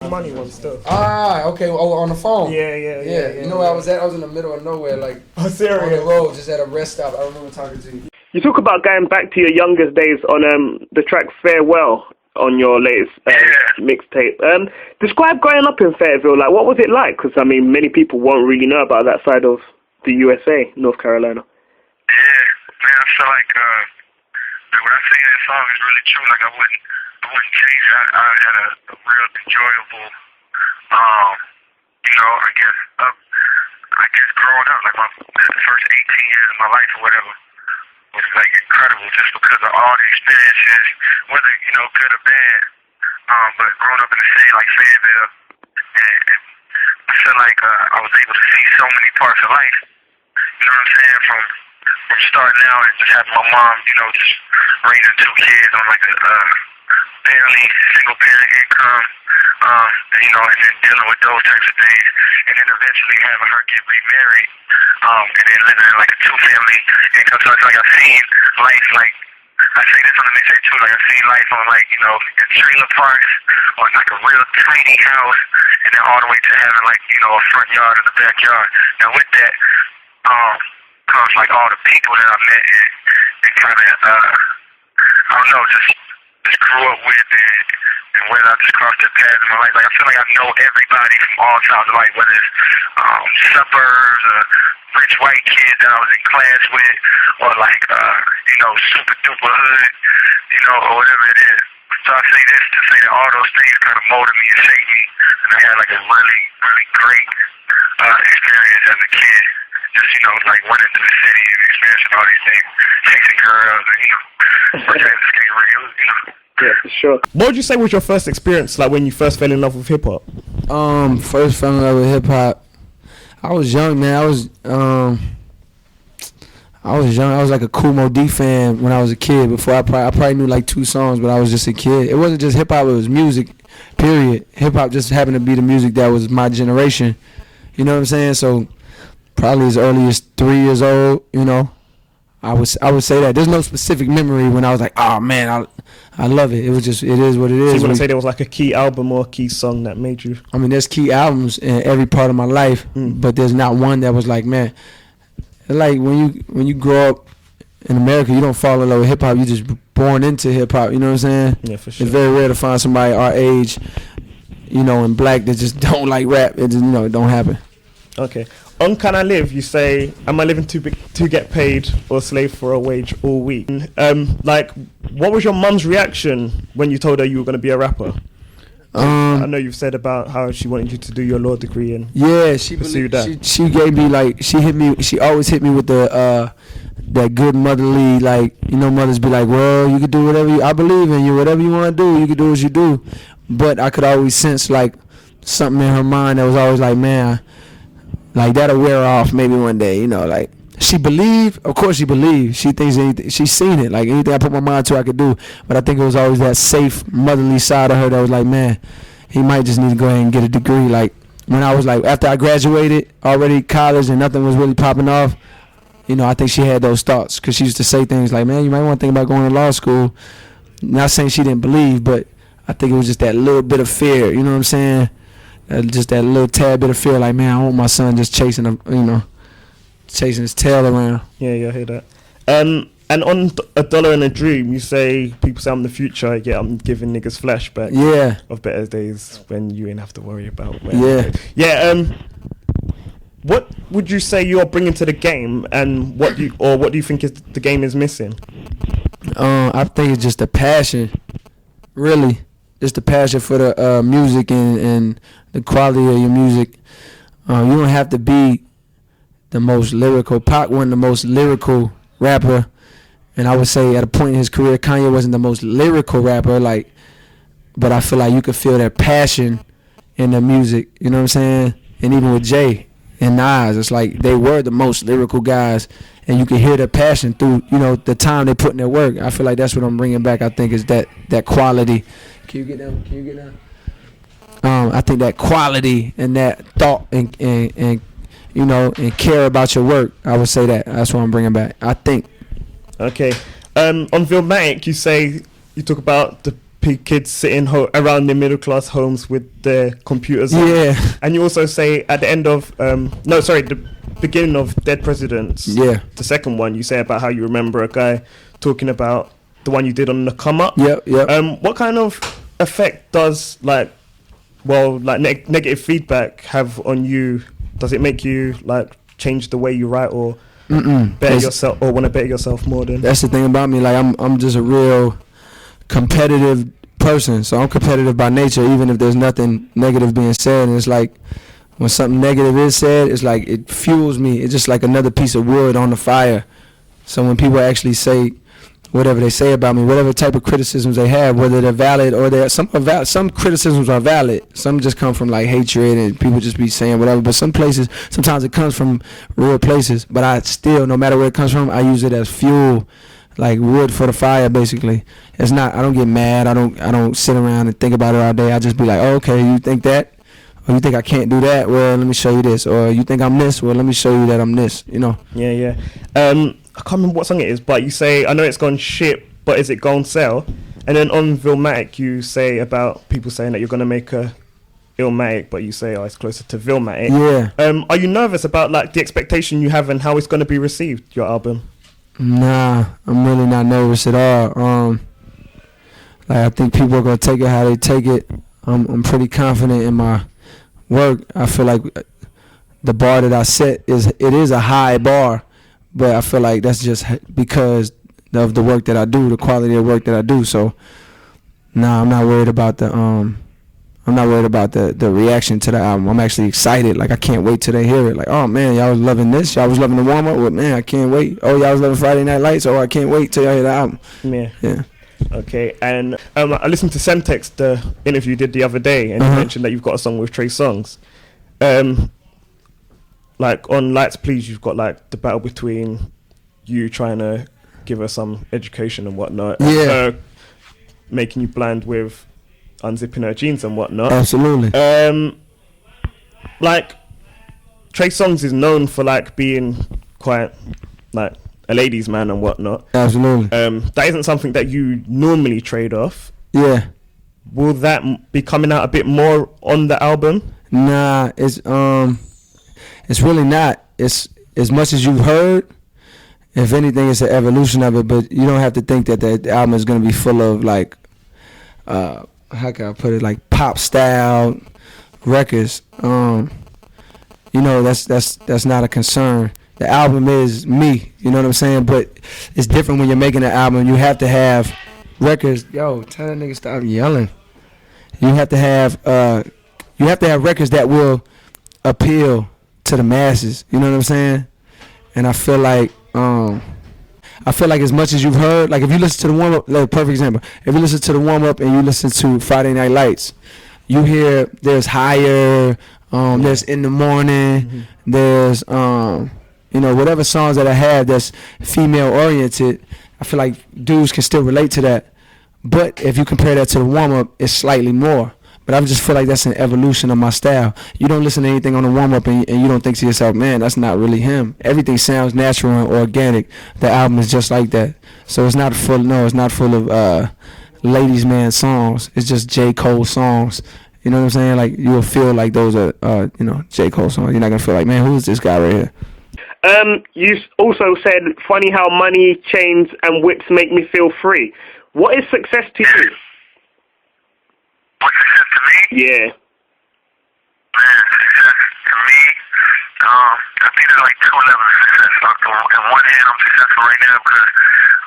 money one still. Ah, okay. Oh, on the phone. Yeah. You know where I was at? I was in the middle of nowhere, like Oh, on serious? the road, just at a rest stop. I remember talking to you. You talk about going back to your youngest days on the track Farewell on your latest mixtape. Describe growing up in Fayetteville. Like, what was it like? Because, I mean, many people won't really know about that side of the USA, North Carolina. Yeah, man, I feel like what I say in that song is really true. Like, I wouldn't change it. I had a real enjoyable, I guess growing up, like the first 18 years of my life or whatever, was like incredible just because of all the experiences, whether, good or bad. But growing up in a city like Fayetteville, and I feel like I was able to see so many parts of life. You know what I'm saying? From starting out and just having my mom, just raising two kids on like a barely single parent income, and then dealing with those types of things, and then eventually having her get remarried, and then living in like a two-family income. So it's like I've seen life, like I say this on the mixtape too, like I've seen life on like, in trailer parks, or like a real tiny house, and then all the way to having like, a front yard and a backyard. Now with that, comes like all the people that I met and kind of, I don't know, just grew up with and whether I just crossed their paths in my life. Like, I feel like I know everybody from all sides of life, whether it's suburbs or rich white kids that I was in class with, or like, super duper hood, or whatever it is. So I say this to say that all those things kind of molded me and shaped me, and I had like a really, really great experience as a kid. Just, like went into the city and experiencing all these things, chasing girls, and, pretending to skate ring, Yeah, for sure. What would you say was your first experience, like when you first fell in love with hip hop? First fell in love with hip hop. I was young, man. I was young. I was like a Kool Moe Dee fan when I was a kid. Before I probably knew like 2 songs, but I was just a kid. It wasn't just hip hop; it was music. Period. Hip hop just happened to be the music that was my generation. You know what I'm saying? So probably as early as 3 years old, I would say that. There's no specific memory when I was like, oh man, I love it. It was just, it is what it is. So you want to say there was like a key album or a key song that made you? I mean, there's key albums in every part of my life, but there's not one that was like, man, like when you grow up in America, you don't fall in love with hip hop. You just born into hip hop. You know what I'm saying? Yeah, for sure. It's very rare to find somebody our age, in black that just don't like rap. It just, it don't happen. Okay. On Can I Live, you say, am I living to get paid or slave for a wage all week? Like, what was your mum's reaction when you told her you were going to be a rapper? I know you've said about how she wanted you to do your law degree and pursue that. She gave me like, she always hit me with the that good motherly, like, mothers be like, well, you can do whatever I believe in you, whatever you want to do, you can do what you do. But I could always sense like something in her mind that was always like, man, like that'll wear off maybe one day, like she believed, of course she believed. She thinks anything, she's seen it, like anything I put my mind to I could do. But I think it was always that safe motherly side of her that was like, man, he might just need to go ahead and get a degree. Like when I was like, after I graduated already college and nothing was really popping off, I think she had those thoughts because she used to say things like, man, you might want to think about going to law school. Not saying she didn't believe, but I think it was just that little bit of fear, you know what I'm saying? Just that little tad bit of fear, like, man, I want my son just chasing him, chasing his tail around. Yeah, I hear that. And on A Dollar and a Dream, you say, people say I'm the future. Yeah, I'm giving niggas flashbacks of better days when you ain't have to worry about. What would you say you're bringing to the game, and what do you think is the game is missing? I think it's just the passion, really. Just the passion for the music and the quality of your music. You don't have to be the most lyrical. Pac wasn't the most lyrical rapper, and I would say at a point in his career, Kanye wasn't the most lyrical rapper. But I feel like you could feel that passion in the music. You know what I'm saying? And even with Jay and Nas, it's like they were the most lyrical guys, and you can hear their passion through the time they put in their work. I feel like that's what I'm bringing back. I think is that quality. Can you get down? I think that quality and that thought and care about your work. I would say that's what I'm bringing back. I think. Okay. On Villematic, you talk about the kids sitting around their middle class homes with their computers. Yeah. And you also say at the end of the beginning of Dead Presidents. Yeah. The second one, you say about how you remember a guy talking about the one you did on the come up. Yep. What kind of effect does negative feedback have on you? Does it make you like change the way you write or better yourself or want to better yourself more than? That's the thing about me. Like I'm just a real competitive person, so I'm competitive by nature, even if there's nothing negative being said. And it's like when something negative is said, it's like it fuels me. It's just like another piece of wood on the fire. So when people actually say whatever they say about me, whatever type of criticisms they have, whether they're valid or some criticisms are valid, some just come from like hatred and people just be saying whatever. But sometimes it comes from real places, but I still, no matter where it comes from, I use it as fuel, like wood for the fire. Basically, it's not, I don't get mad, I don't sit around and think about it all day. I just be like, oh, okay, you think that, or you think I can't do that, well, let me show you this, or you think I'm this, well, let me show you that I'm this, Yeah. I can't remember what song it is, but you say, I know it's gone shit, but is it gone sell? And then on Villematic, you say about people saying that you're going to make a Illmatic, but you say, oh, it's closer to Villematic. Yeah. Are you nervous about like the expectation you have and how it's going to be received, your album? Nah, I'm really not nervous at all. I think people are going to take it how they take it. I'm pretty confident in my work. I feel like the bar that I set is a high bar. But I feel like that's just because of the work that I do, the quality of work that I do. So, I'm not worried about the reaction to the album. I'm actually excited. Like I can't wait till they hear it. Like, oh man, y'all was loving this. Y'all was loving the warm up. Well, man, I can't wait. Oh, y'all was loving Friday Night Lights. Oh, I can't wait till y'all hear the album. Yeah. Okay, and I listened to Semtex, the interview you did the other day, and you mentioned that you've got a song with Trey Songz. Like on Lights Please, you've got like the battle between you trying to give her some education and whatnot, and her making you blind with unzipping her jeans and whatnot. Absolutely. Like Trey Songz is known for like being quite like a ladies' man and whatnot. Absolutely. That isn't something that you normally trade off. Yeah. Will that be coming out a bit more on the album? Nah, it's really not. It's as much as you've heard. If anything, it's an evolution of it. But you don't have to think that the album is going to be full of like, how can I put it, like pop style records. That's not a concern. The album is me. You know what I'm saying? But it's different when you're making an album. You have to have records. Yo, tell that nigga stop yelling. You have to have records that will appeal to the masses. You know what I'm saying? And I feel like as much as you've heard, like if you listen to the warm up, like perfect example, if you listen to the warm up and you listen to Friday Night Lights, you hear there's Higher, there's In the Morning, there's whatever songs that I have that's female oriented. I feel like dudes can still relate to that. But if you compare that to the warm up, it's slightly more. But I just feel like that's an evolution of my style. You don't listen to anything on the warm-up and you don't think to yourself, man, that's not really him. Everything sounds natural and organic. The album is just like that. So it's not full of ladies' man songs. It's just J. Cole songs. You know what I'm saying? Like, you'll feel like those are, J. Cole songs. You're not going to feel like, man, who is this guy right here? You also said, funny how money, chains, and whips make me feel free. What is success to you? What's success to me? Yeah. Man, success to me, I think there's like two levels of success. On one hand, I'm successful right now because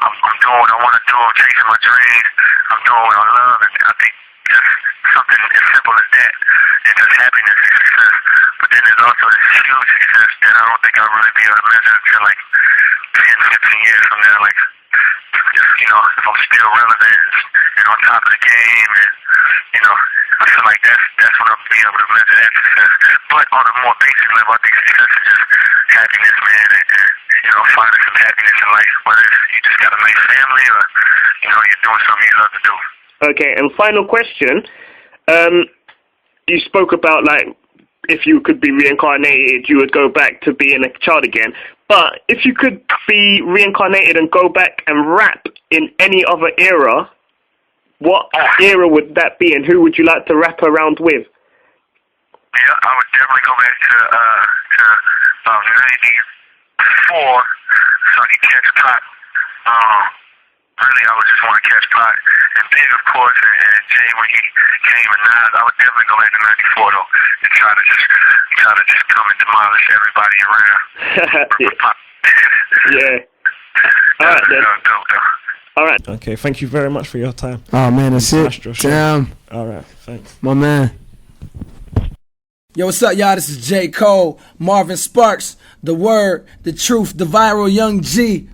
I'm doing what I want to do, I'm chasing my dreams, I'm doing what I love, and I think just something as simple as that, and just happiness is success. But then there's also this huge success that I don't think I'll really be able to measure until like 10, 15 years from now, like, if I'm still relevant and on top of the game, and I feel like that's when I'll be able to measure that success. But on a more basic level, I think success is just happiness, man, and finding some happiness in life, whether you just got a nice family or you're doing something you love to do. Okay, and final question. You spoke about like if you could be reincarnated, you would go back to being a child again. But if you could be reincarnated and go back and rap in any other era, what era would that be, and who would you like to rap around with? Yeah, I would definitely go back to about 94, so I could catch Pop. Really, I would just want to catch Pop. And Big, of course, and Jay when he came and Nas. I would definitely go back to 94 though, and try to just come and demolish everybody around. Yeah. All right then. All right. Okay, thank you very much for your time. Oh man, that's Smashed it. your show. Damn, All right, thanks. my man. Yo, what's up, y'all? This is J. Cole, Marvin Sparks, The Word, The Truth, The Viral Young G.